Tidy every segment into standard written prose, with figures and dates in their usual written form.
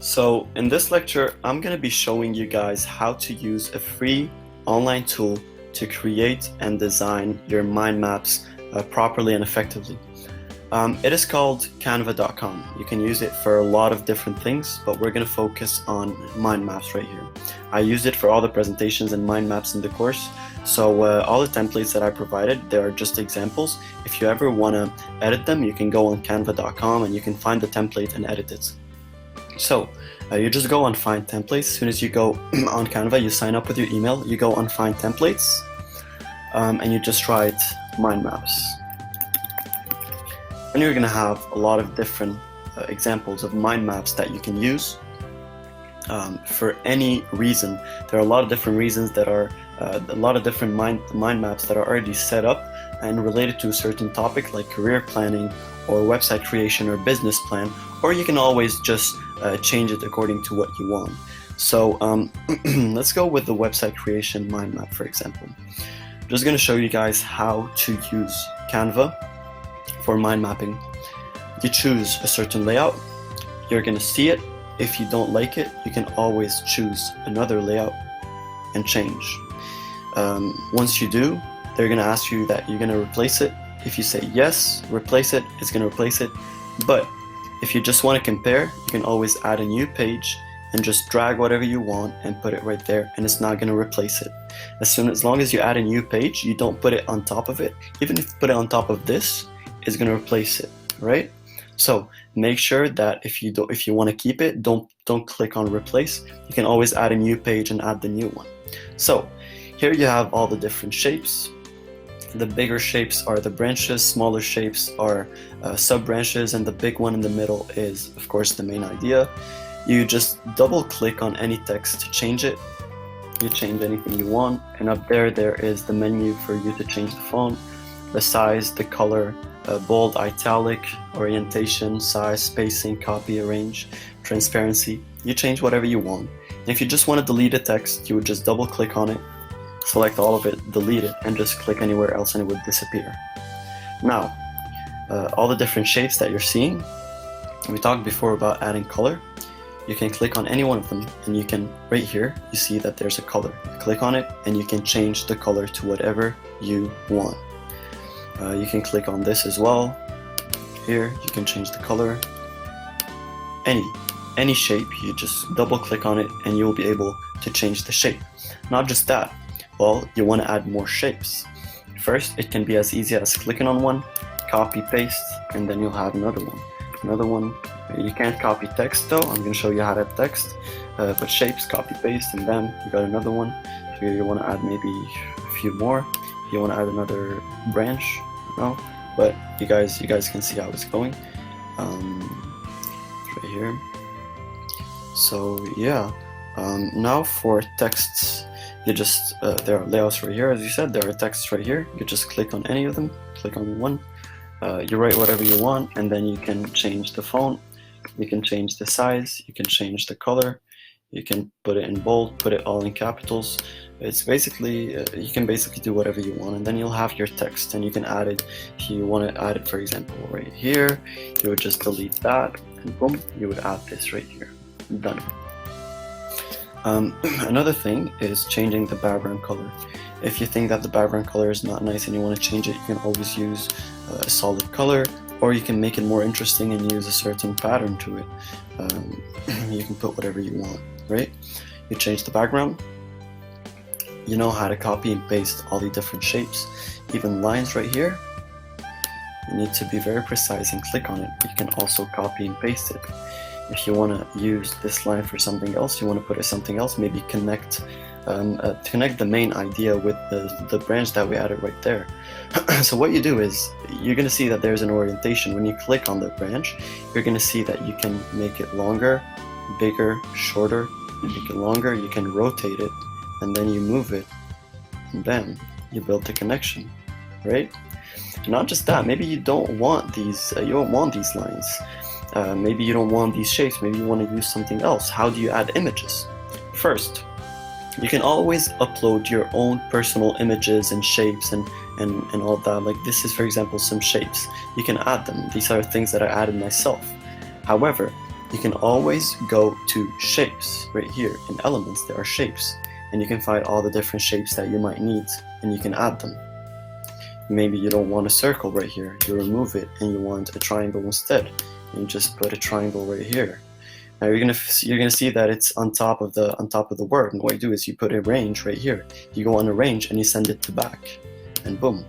So in this lecture, I'm going to be showing you guys how to use a free online tool to create and design your mind maps properly and effectively. It is called canva.com. You can use it for a lot of different things, but we're going to focus on mind maps right here. I used it for all the presentations and mind maps in the course. So all the templates that I provided, they are just examples. If you ever want to edit them, you can go on canva.com and you can find the template and edit it. So you just go on Find Templates. As soon as you go on Canva, you sign up with your email, you go on Find Templates, and you just write mind maps. And you're going to have a lot of different examples of mind maps that you can use for any reason. There are a lot of different reasons that are a lot of different mind maps that are already set up and related to a certain topic like career planning or website creation or business plan, or you can always just change it according to what you want. So let's go with the website creation mind map, for example. I'm just going to show you guys how to use Canva for mind mapping. You choose a certain layout, you're going to see it. If you don't like it, you can always choose another layout and change. Once you do, they're going to ask you that you're going to replace it. If you say yes, replace it, it's going to replace it. But if you just want to compare, you can always add a new page and just drag whatever you want and put it right there, and it's not going to replace it. As long as you add a new page, you don't put it on top of it. Even if you put it on top of this, it's going to replace it, right? So make sure that if you want to keep it, don't click on replace. You can always add a new page and add the new one. So here you have all the different shapes. The bigger shapes are the branches, smaller shapes are sub-branches, and the big one in the middle is, of course, the main idea. You just double click on any text to change it. You change anything you want, and up there is the menu for you to change the font, the size, the color, bold, italic, orientation, size, spacing, copy, arrange, transparency. You change whatever you want. And if you just want to delete a text, you would just double click on it, select all of it, delete it, and just click anywhere else and it would disappear. Now, all the different shapes that you're seeing, we talked before about adding color. You can click on any one of them and you can, right here, you see that there's a color. Click on it and you can change the color to whatever you want. You can click on this as well. Here, you can change the color. Any shape, you just double click on it and you will be able to change the shape. Not just that, well, you want to add more shapes. First, it can be as easy as clicking on one, copy, paste, and then you'll have another one. Another one. You can't copy text though, I'm going to show you how to add text, but shapes, copy, paste, and then you got another one. If you want to add maybe a few more, if you want to add another branch, no, but you guys can see how it's going. Right here. So yeah, now for texts, you just there are layouts right here. As you said, there are texts right here. You just click on any of them, click on one, you write whatever you want, and then you can change the font, you can change the size, you can change the color, you can put it in bold, put it all in capitals. It's basically, you can basically do whatever you want, and then you'll have your text, and you can add it. If you want to add it, for example, right here, you would just delete that, and boom, you would add this right here. Done. Another thing is changing the background color. If you think that the background color is not nice and you want to change it, you can always use a solid color, or you can make it more interesting and use a certain pattern to it. You can put whatever you want, right? You change the background. You know how to copy and paste all the different shapes, even lines right here. You need to be very precise and click on it. You can also copy and paste it. If you want to use this line for something else, you want to put it something else, maybe connect the main idea with the branch that we added right there. So what you do is, you're going to see that there's an orientation. When you click on the branch, you're going to see that you can make it longer, bigger, shorter, make it longer, you can rotate it, and then you move it, and then you build the connection, right? And not just that, maybe you don't want these lines. Maybe you don't want these shapes, maybe you want to use something else. How do you add images? First, you can always upload your own personal images and shapes and all that. Like this is, for example, some shapes. You can add them. These are things that I added myself. However, you can always go to shapes. Right here in elements there are shapes, and you can find all the different shapes that you might need, and you can add them. Maybe you don't want a circle right here, you remove it and you want a triangle instead, and you just put a triangle right here. Now you're gonna see that it's on top of the word, and what you do is you put a range right here. You go on a range and you send it to back, and boom,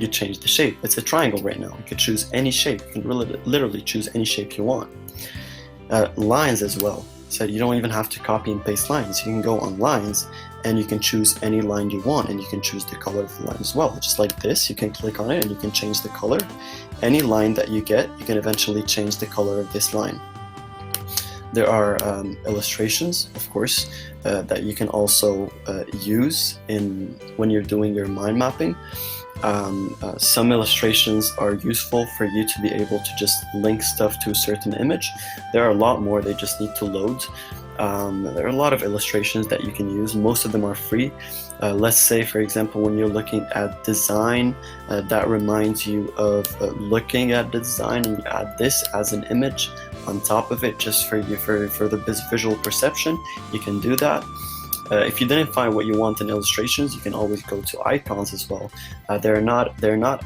you change the shape. It's a triangle right now. You could choose any shape. You can literally choose any shape you want. Lines as well. So you don't even have to copy and paste lines. You can go on lines and you can choose any line you want, and you can choose the color of the line as well. Just like this, you can click on it and you can change the color. Any line that you get, you can eventually change the color of this line. There are illustrations, of course, that you can also use when you're doing your mind mapping. Some illustrations are useful for you to be able to just link stuff to a certain image. There are a lot more, they just need to load. There are a lot of illustrations that you can use. Most of them are free. Let's say, for example, when you're looking at design, that reminds you of looking at the design, and you add this as an image on top of it just for the visual perception. You can do that. If you didn't find what you want in illustrations, you can always go to icons as well. They're not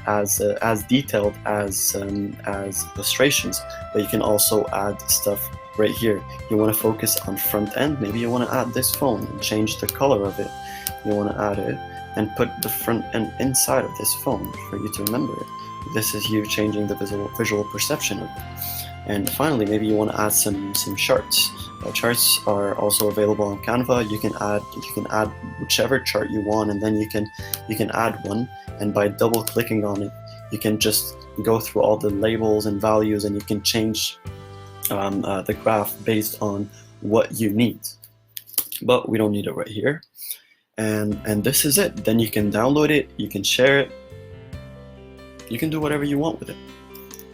as detailed as illustrations, but you can also add stuff right here. You want to focus on front end. Maybe you want to add this phone and change the color of it. You want to add it and put the front end inside of this phone for you to remember it. This is you changing the visual perception of it. And finally, maybe you want to add some charts. Charts are also available on Canva. You can add whichever chart you want, and then you can add one. And by double clicking on it, you can just go through all the labels and values, and you can change the graph based on what you need. But we don't need it right here. And this is it. Then you can download it. You can share it. You can do whatever you want with it.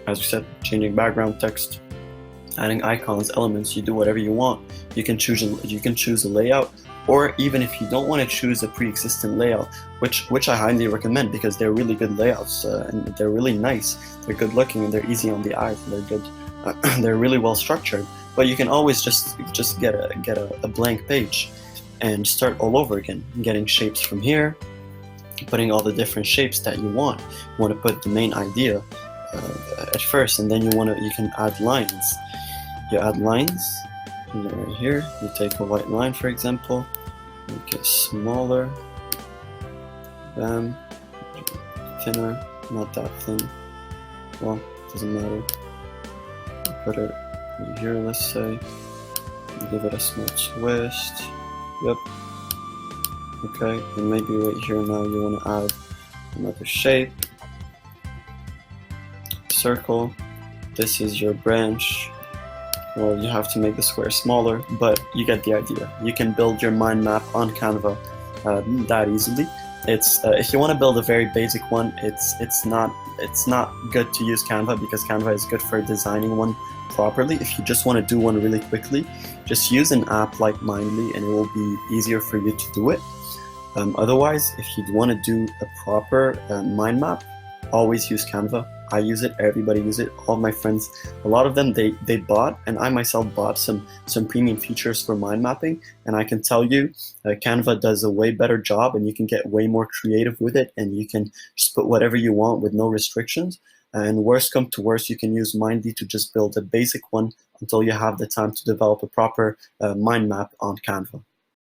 As we said, changing background text, adding icons, elements, you do whatever you want. You can choose a layout, or even if you don't want to choose a pre-existing layout, which I highly recommend because they're really good layouts, and they're really nice. They're good looking and they're easy on the eyes. And they're good. They're really well structured. But you can always just get a blank page and start all over again, getting shapes from here, putting all the different shapes that you want. You want to put the main idea at first, and then you can add lines. You add lines, and then right here you take a white line, for example, make it smaller, bam, thinner, not that thin, well, doesn't matter. Put it right here, let's say, give it a small twist, yep, okay, and maybe right here now you want to add another shape, circle. This is your branch. Well, you have to make the square smaller, but you get the idea. You can build your mind map on Canva that easily. It's if you want to build a very basic one, it's not good to use Canva, because Canva is good for designing one properly. If you just want to do one really quickly, just use an app like Mindly, and it will be easier for you to do it. Otherwise, if you want to do a proper mind map, always use Canva. I use it, everybody use it, all my friends, a lot of them, they bought, and I myself bought some premium features for mind mapping, and I can tell you Canva does a way better job, and you can get way more creative with it, and you can just put whatever you want with no restrictions. And worst come to worst, you can use Mindly to just build a basic one until you have the time to develop a proper mind map on Canva.